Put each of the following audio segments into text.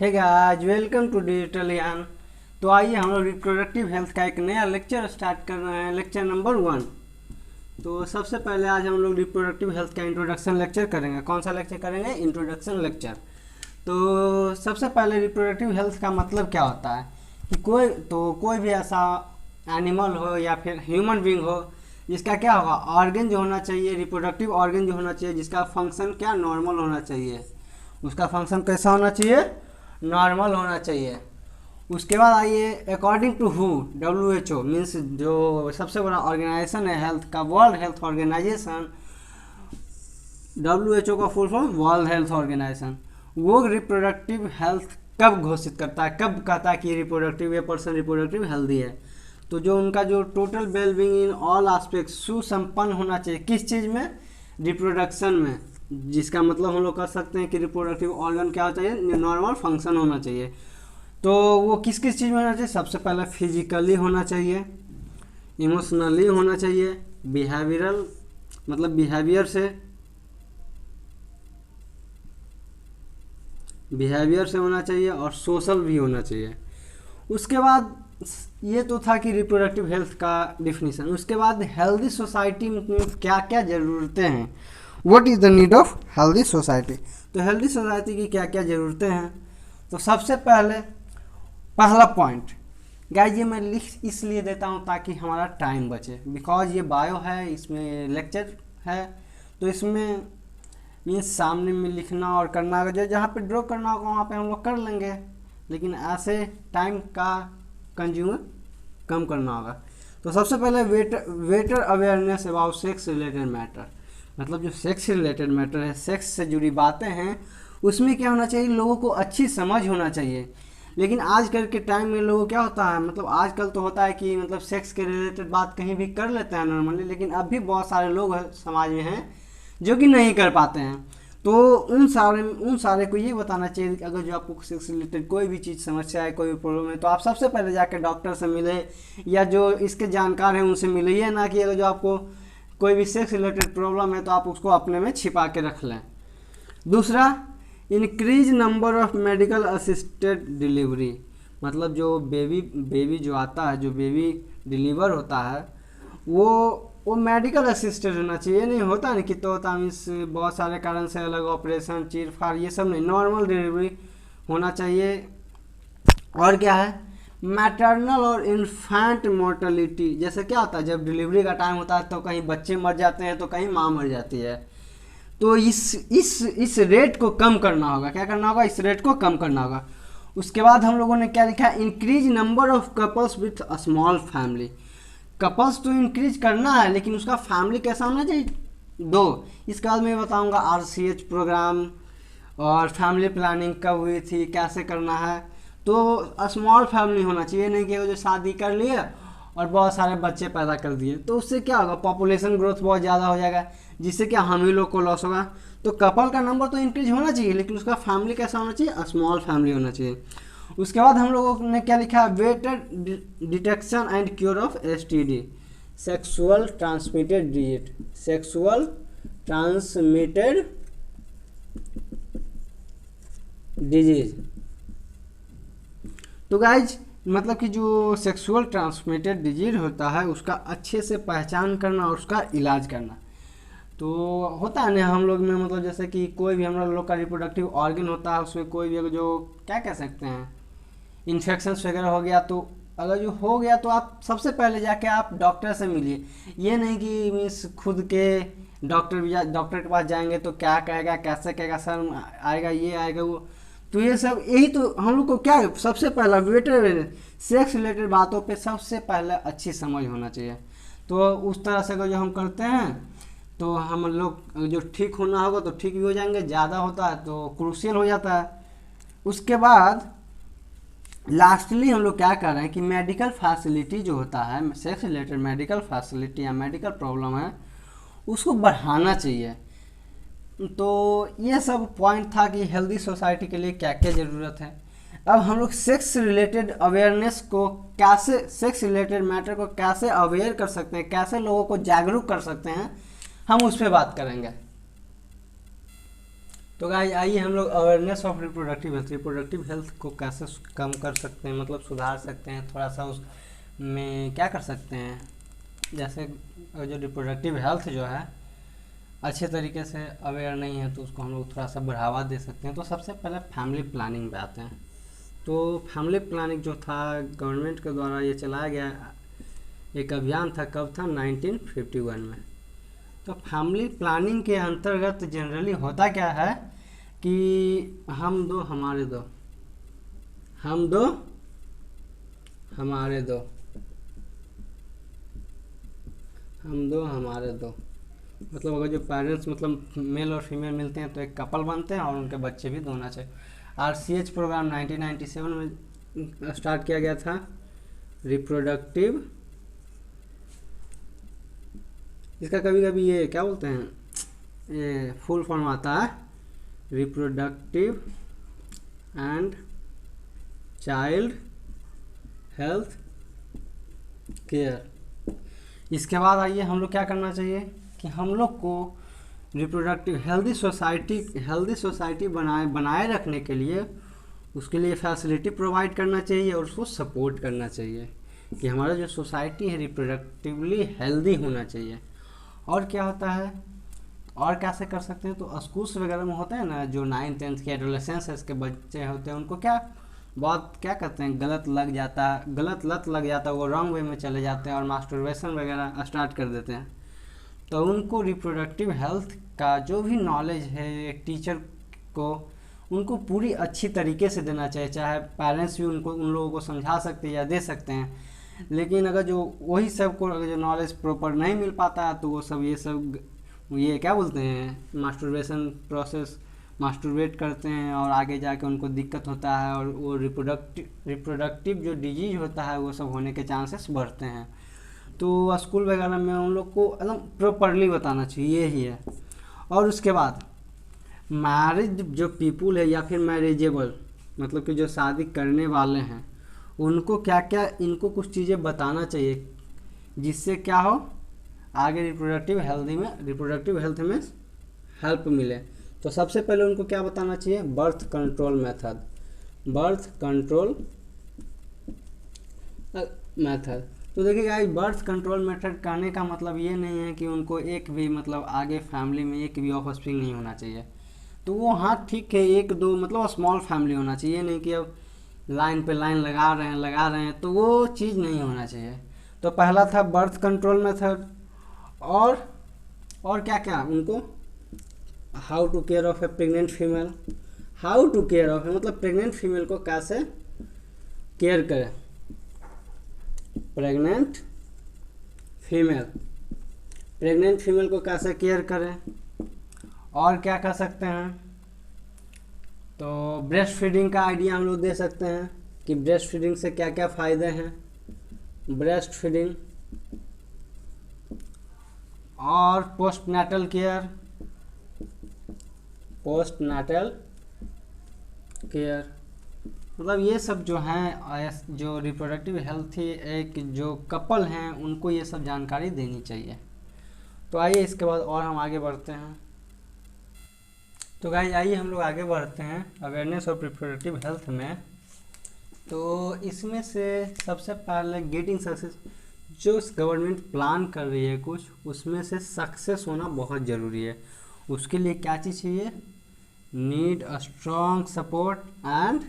Hey guys, welcome to digital Yaan. तो आइए हम लोग रिप्रोडक्टिव हेल्थ का एक नया लेक्चर स्टार्ट कर रहे हैं, लेक्चर नंबर 1। तो सबसे पहले आज हम लोग रिप्रोडक्टिव हेल्थ का इंट्रोडक्शन लेक्चर करेंगे। कौन सा लेक्चर करेंगे? Introduction lecture. तो सबसे पहले रिप्रोडक्टिव हेल्थ का मतलब क्या होता है कि कोई भी ऐसा एनिमल हो या फिर ह्यूमन बीइंग हो जिसका क्या होगा, ऑर्गन जो होना चाहिए, रिप्रोडक्टिव ऑर्गन जो होना चाहिए, जिसका फंक्शन क्या नॉर्मल होना चाहिए। उसका फंक्शन कैसा होना चाहिए? नॉर्मल होना चाहिए। उसके बाद आइए, अकॉर्डिंग टू हु, WHO मीन्स जो सबसे बड़ा ऑर्गेनाइजेशन है हेल्थ का, वर्ल्ड हेल्थ ऑर्गेनाइजेशन। WHO का full form world health organisation. वो रिप्रोडक्टिव हेल्थ कब घोषित करता है, कब कहता है कि रिप्रोडक्टिव, ये पर्सन रिप्रोडक्टिव हेल्दी है? तो जो उनका जो total wellbeing in all aspect सुसंपन्न होना चाहिए, किस चीज़ में? रिप्रोडक्शन में। जिसका मतलब हम लोग कर सकते हैं कि रिप्रोडक्टिव ऑर्गन क्या होना चाहिए? नॉर्मल फंक्शन होना चाहिए। तो वो किस किस चीज़ में होना चाहिए? सबसे पहले फिजिकली होना चाहिए, इमोशनली होना चाहिए, बिहेवियरल मतलब बिहेवियर से होना चाहिए, और सोशल भी होना चाहिए। उसके बाद ये तो था कि रिप्रोडक्टिव हेल्थ का डिफिनीशन। उसके बाद हेल्दी सोसाइटी में क्या क्या ज़रूरतें हैं, what is the need of healthy society. तो हेल्दी सोसाइटी की क्या क्या ज़रूरतें हैं? तो सबसे पहला पॉइंट गाइस, ये मैं लिख इसलिए देता हूँ ताकि हमारा टाइम बचे, बिकॉज ये बायो है, इसमें लेक्चर है, तो इसमें मीन्स सामने में लिखना और करना, अगर जहाँ पे ड्रॉ करना होगा वहाँ पे हम लोग कर लेंगे, लेकिन ऐसे टाइम का कंज्यूम कम करना होगा। तो सबसे पहले waiter awareness about sex related matter, मतलब जो सेक्स रिलेटेड मैटर है, सेक्स से जुड़ी बातें हैं, उसमें क्या होना चाहिए? लोगों को अच्छी समझ होना चाहिए। लेकिन आजकल के टाइम में लोगों क्या होता है, मतलब आजकल तो होता है कि मतलब सेक्स के रिलेटेड बात कहीं भी कर लेते हैं नॉर्मली, लेकिन अब भी बहुत सारे लोग समाज में हैं जो कि नहीं कर पाते हैं। तो उन सारे को ये बताना चाहिए कि अगर जो आपको सेक्स रिलेटेड कोई भी चीज़ समस्या है, कोई भी प्रॉब्लम है, तो आप सबसे पहले जाकर डॉक्टर से मिले या जो इसके जानकार हैं उनसे मिले। ये ना कि अगर जो आपको कोई भी सेक्स रिलेटेड प्रॉब्लम है तो आप उसको अपने में छिपा के रख लें। दूसरा, increase number of medical assisted delivery, मतलब जो बेबी जो आता है, जो बेबी डिलीवर होता है, वो मेडिकल असिस्टेड होना चाहिए। नहीं होता नहीं कि तो होता मीन्स बहुत सारे कारण से अलग ऑपरेशन चीर फाड़ ये सब नहीं, नॉर्मल डिलीवरी होना चाहिए। और क्या है? मैटरनल और इन्फेंट मोर्टेलिटी, जैसे क्या होता है जब डिलीवरी का टाइम होता है तो कहीं बच्चे मर जाते हैं तो कहीं माँ मर जाती है। तो इस रेट को कम करना होगा। क्या करना होगा? इस रेट को कम करना होगा। उसके बाद हम लोगों ने क्या लिखा है? Increase number of couples with a small family. Couples तो इंक्रीज करना है, लेकिन उसका फैमिली कैसा होना चाहिए? 2। इसके बाद मैं बताऊंगा RCH प्रोग्राम और फैमिली प्लानिंग कब हुई थी, कैसे करना है। तो स्मॉल फैमिली होना चाहिए, नहीं कि वो जो शादी कर लिए और बहुत सारे बच्चे पैदा कर दिए, तो उससे क्या होगा? पॉपुलेशन ग्रोथ बहुत ज़्यादा हो जाएगा, जिससे क्या हम ही लोग को लॉस होगा। तो कपल का नंबर तो इंक्रीज होना चाहिए, लेकिन उसका फैमिली कैसा होना चाहिए? स्मॉल फैमिली होना चाहिए। उसके बाद हम लोगों ने क्या लिखा है? Waiter detection and cure of STD, sexual transmitted disease, sexual transmitted disease. तो गाइज मतलब कि जो सेक्सुअल ट्रांसमिटेड डिजीज होता है उसका अच्छे से पहचान करना और उसका इलाज करना। तो होता है ना हम लोग में, मतलब जैसे कि कोई भी हम लोग का रिप्रोडक्टिव ऑर्गन होता है, उसमें कोई भी जो क्या कह सकते हैं इन्फेक्शंस वगैरह हो गया, तो अगर जो हो गया तो आप सबसे पहले जाके आप डॉक्टर से मिलिए। ये नहीं कि मीन्स खुद के डॉक्टर के पास जाएंगे तो क्या कहेगा, कैसे कहेगा, सर आएगा, ये आएगा, वो। तो ये सब यही तो हम लोग को क्या है, सबसे पहला वेटर सेक्स रिलेटेड बातों पे सबसे पहले अच्छी समझ होना चाहिए। तो उस तरह से अगर जो हम करते हैं तो हम लोग जो ठीक होना होगा तो ठीक भी हो जाएंगे, ज़्यादा होता है तो क्रूशियल हो जाता है। उसके बाद लास्टली हम लोग क्या कर रहे हैं कि मेडिकल फैसिलिटी जो होता है, सेक्स रिलेटेड मेडिकल फैसिलिटी या मेडिकल प्रॉब्लम है, उसको बढ़ाना चाहिए। तो ये सब पॉइंट था कि हेल्दी सोसाइटी के लिए क्या क्या ज़रूरत है। अब हम लोग सेक्स रिलेटेड अवेयरनेस को कैसे, सेक्स रिलेटेड मैटर को कैसे अवेयर कर सकते हैं, कैसे लोगों को जागरूक कर सकते हैं, हम उस पर बात करेंगे। तो गाइस आइए हम लोग अवेयरनेस ऑफ रिप्रोडक्टिव हेल्थ को कैसे कम कर सकते हैं, मतलब सुधार सकते हैं थोड़ा सा, उसमें क्या कर सकते हैं। जैसे जो रिप्रोडक्टिव हेल्थ जो है अच्छे तरीके से अवेयर नहीं है तो उसको हम लोग थोड़ा सा बढ़ावा दे सकते हैं। तो सबसे पहले फैमिली प्लानिंग पे आते हैं। तो फैमिली प्लानिंग जो था गवर्नमेंट के द्वारा ये चलाया गया एक अभियान था, कब था 1951 में। तो फैमिली प्लानिंग के अंतर्गत जनरली होता क्या है कि हम दो हमारे दो, हम दो हमारे दो, हम दो हमारे दो, मतलब अगर जो पेरेंट्स मतलब मेल और फीमेल मिलते हैं तो एक कपल बनते हैं और उनके बच्चे भी दोनों चाहिए। RCH प्रोग्राम 1997 में स्टार्ट किया गया था। रिप्रोडक्टिव, इसका कभी कभी ये क्या बोलते हैं, ये फुल फॉर्म आता है reproductive and child health care. इसके बाद आइए हम लोग क्या करना चाहिए कि हम लोग को रिप्रोडक्टिव हेल्दी सोसाइटी बनाए रखने के लिए उसके लिए फैसिलिटी प्रोवाइड करना चाहिए और उसको सपोर्ट करना चाहिए कि हमारा जो सोसाइटी है रिप्रोडक्टिवली हेल्दी होना चाहिए। और क्या होता है, और कैसे कर सकते हैं, तो स्कूल्स वगैरह में होते हैं ना, जो 9th 10th के एडोलेसेंस के बच्चे होते हैं उनको बहुत क्या करते हैं, गलत लत लग जाता है, वो रॉन्ग वे में चले जाते हैं और मास्टरबेशन वगैरह स्टार्ट कर देते हैं। तो उनको रिप्रोडक्टिव हेल्थ का जो भी नॉलेज है एक टीचर को उनको पूरी अच्छी तरीके से देना चाहिए। चाहे पेरेंट्स भी उन लोगों को समझा सकते हैं या दे सकते हैं, लेकिन अगर जो वही सब को अगर जो नॉलेज प्रॉपर नहीं मिल पाता है तो वो सब ये क्या बोलते हैं मास्टरबेशन प्रोसेस मास्टरबेट करते हैं और आगे जाके उनको दिक्कत होता है और वो रिप्रोडक्टिव जो डिजीज होता है वो सब होने के चांसेस बढ़ते हैं। तो स्कूल वगैरह में उन लोग को एकदम प्रॉपरली बताना चाहिए ही है। और उसके बाद मैरिज जो पीपुल है या फिर मैरिजेबल मतलब कि जो शादी करने वाले हैं उनको क्या क्या इनको कुछ चीज़ें बताना चाहिए जिससे क्या हो आगे रिप्रोडक्टिव हेल्थ में हेल्प मिले। तो सबसे पहले उनको क्या बताना चाहिए, बर्थ कंट्रोल मेथड। तो देखिए गाइस बर्थ कंट्रोल मेथड कहने का मतलब ये नहीं है कि उनको एक भी मतलब आगे फैमिली में एक भी ऑफस्प्रिंग नहीं होना चाहिए। तो वो हाँ ठीक है एक दो मतलब स्मॉल फैमिली होना चाहिए, नहीं कि अब लाइन पे लाइन लगा रहे हैं तो वो चीज़ नहीं होना चाहिए। तो पहला था बर्थ कंट्रोल मेथड। और क्या क्या उनको how to care of a pregnant female, मतलब प्रेग्नेंट फीमेल को कैसे केयर करें, प्रेग्नेंट फीमेल को कैसे केयर करें। और क्या कर सकते हैं, तो ब्रेस्ट फीडिंग का आइडिया हम लोग दे सकते हैं कि ब्रेस्ट फीडिंग से क्या क्या फ़ायदे हैं, ब्रेस्ट फीडिंग। और पोस्टनैटल केयर, मतलब ये सब जो हैं जो रिप्रोडक्टिव हेल्थ एक जो कपल हैं उनको ये सब जानकारी देनी चाहिए। तो आइए इसके बाद और हम आगे बढ़ते हैं। तो गाइस आइए हम लोग आगे बढ़ते हैं अवेयरनेस ऑफ रिप्रोडक्टिव हेल्थ में। तो इसमें से सबसे पहले गेटिंग सक्सेस, जो गवर्नमेंट प्लान कर रही है कुछ उसमें से सक्सेस होना बहुत ज़रूरी है। उसके लिए क्या चीज़ चाहिए, need a strong support and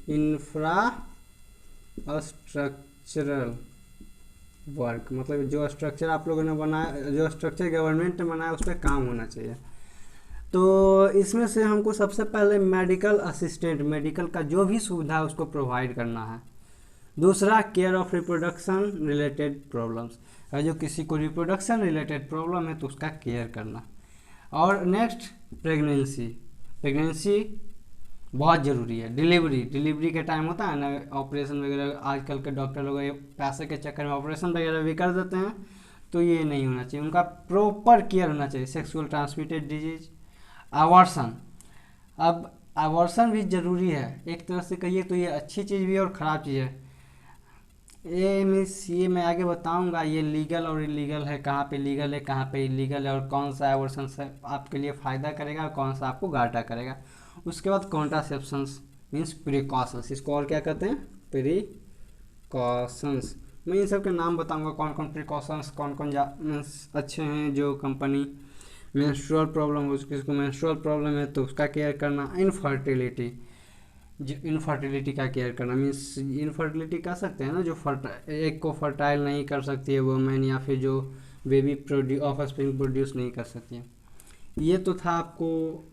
infrastructural work, मतलब जो स्ट्रक्चर आप लोगों ने बनाया, जो स्ट्रक्चर गवर्नमेंट ने बनाया उस पर काम होना चाहिए। तो इसमें से हमको सबसे पहले मेडिकल का जो भी सुविधा है उसको प्रोवाइड करना है। दूसरा care of reproduction related problems, अगर जो किसी को रिप्रोडक्शन रिलेटेड प्रॉब्लम है तो उसका केयर करना। और नेक्स्ट प्रेगनेंसी बहुत ज़रूरी है। डिलीवरी के टाइम होता है ना ऑपरेशन वगैरह, आजकल के डॉक्टर लोग पैसे के चक्कर में ऑपरेशन वगैरह भी कर देते हैं, तो ये नहीं होना चाहिए, उनका प्रॉपर केयर होना चाहिए। सेक्सुअल ट्रांसमिटेड डिजीज, अबॉर्शन, अब अबॉर्शन भी ज़रूरी है, एक तरह से कहिए तो ये अच्छी चीज़ भी है और ख़राब चीज़ है। ये मीन्स ये मैं आगे बताऊंगा, ये लीगल और इलीगल है, कहाँ पे लीगल है कहाँ पे इलीगल है, और कौन सा एबॉर्शन से आपके लिए फ़ायदा करेगा और कौन सा आपको घाटा करेगा। उसके बाद कॉन्ट्रासेप्शंस मीन्स प्रिकॉशंस, इसको और क्या कहते हैं, प्रिकॉशंस। मैं इन सब के नाम बताऊंगा, कौन कौन प्रिकॉशंस, कौन कौन मीन्स अच्छे हैं। जो कंपनी मेंस्ट्रुअल प्रॉब्लम हो, किसको मेंस्ट्रुअल प्रॉब्लम है तो उसका केयर करना। इनफर्टिलिटी, जो इनफर्टिलिटी का केयर करना मीन्स इनफर्टिलिटी कह सकते हैं ना, जो एक को फर्टाइल नहीं कर सकती है वुमेन, या फिर जो बेबी ऑफ स्प्रिंग प्रोड्यूस नहीं कर सकती है। ये तो था आपको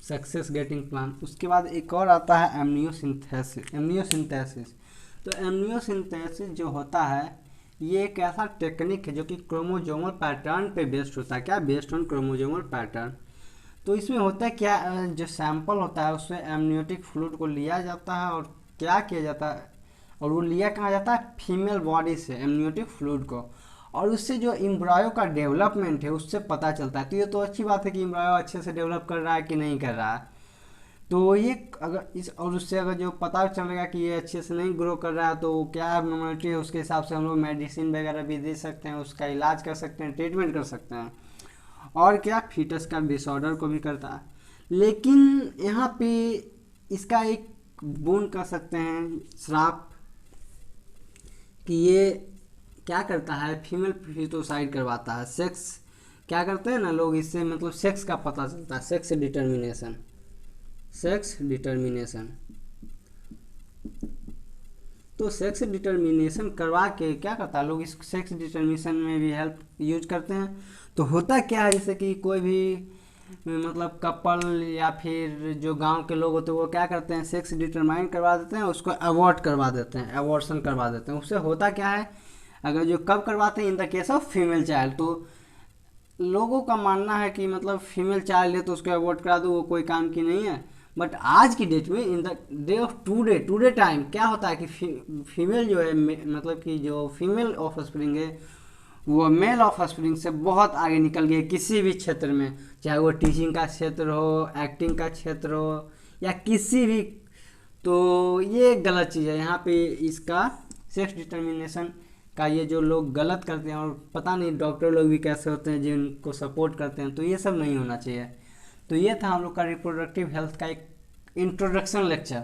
सक्सेस गेटिंग प्लान। उसके बाद एक और आता है एमनियोसिंथेसिस। एमनियोसिंथेसिस, तो एमनियोसिंथेसिस जो होता है ये एक ऐसा टेक्निक है जो कि क्रोमोजोमल पैटर्न पे बेस्ड होता है। क्या, बेस्ड ऑन क्रोमोजोमल पैटर्न। तो इसमें होता है क्या, जो सैंपल होता है उससे एमनियोटिक फ्लूइड को लिया जाता है और क्या किया जाता है, और वो लिया कहाँ जाता है, फीमेल बॉडी से एमनियोटिक फ्लूइड को, और उससे जो एम्ब्रायो का डेवलपमेंट है उससे पता चलता है। तो ये तो अच्छी बात है कि एम्ब्रायो अच्छे से डेवलप कर रहा है कि नहीं कर रहा है। तो ये अगर इस और उससे अगर जो पता चलेगा कि ये अच्छे से नहीं ग्रो कर रहा है तो क्या एबनॉर्मलिटी है, उसके हिसाब से हम लोग मेडिसिन वगैरह भी दे सकते हैं, उसका इलाज कर सकते हैं, ट्रीटमेंट कर सकते हैं। और क्या, फीटस का डिसऑर्डर को भी करता है। लेकिन यहाँ पे इसका एक बोन कर सकते हैं, श्राप, कि ये क्या करता है, फीमेल फिटोसाइड करवाता है। सेक्स क्या करते हैं ना लोग, इससे मतलब सेक्स का पता चलता है, सेक्स डिटर्मिनेशन, सेक्स डिटर्मिनेशन। तो सेक्स डिटर्मिनेशन करवा के क्या करता है, लोग इस सेक्स डिटर्मिनेशन में भी हेल्प यूज करते हैं। तो होता क्या है, जैसे कि कोई भी मतलब कपल या फिर जो गांव के लोग होते हैं वो क्या करते हैं, सेक्स डिटरमाइन करवा देते हैं, उसको अवॉर्ड करवा देते हैं, अवॉर्शन करवा देते हैं। उससे होता क्या है, अगर जो कब करवाते हैं, in the case of female child, तो लोगों का मानना है कि मतलब फीमेल चाइल्ड है तो उसको अवॉर्ड करा दो, वो कोई काम की नहीं है। बट आज की डेट में, in the day of today time क्या होता है कि फीमेल जो है, मतलब कि जो फीमेल ऑफ स्प्रिंग है वो मेल ऑफ स्प्रिंग से बहुत आगे निकल गई किसी भी क्षेत्र में, चाहे वो टीचिंग का क्षेत्र हो, एक्टिंग का क्षेत्र हो, या किसी भी। तो ये गलत चीज़ है। यहाँ पे इसका सेक्स डिटर्मिनेशन का ये जो लोग गलत करते हैं, और पता नहीं डॉक्टर लोग भी कैसे होते हैं जिनको सपोर्ट करते हैं, तो ये सब नहीं होना चाहिए। तो ये था हम लोग का रिप्रोडक्टिव हेल्थ का एक इंट्रोडक्शन लेक्चर।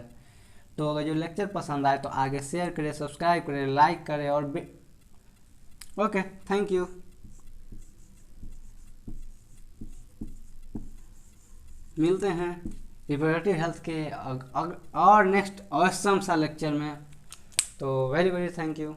तो अगर जो लेक्चर पसंद आए तो आगे शेयर करें, सब्सक्राइब करें, लाइक करें, और ओके, थैंक यू। मिलते हैं रिप्रोडक्टिव हेल्थ के और नेक्स्ट ऑसम सा लेक्चर में। तो वेरी वेरी थैंक यू।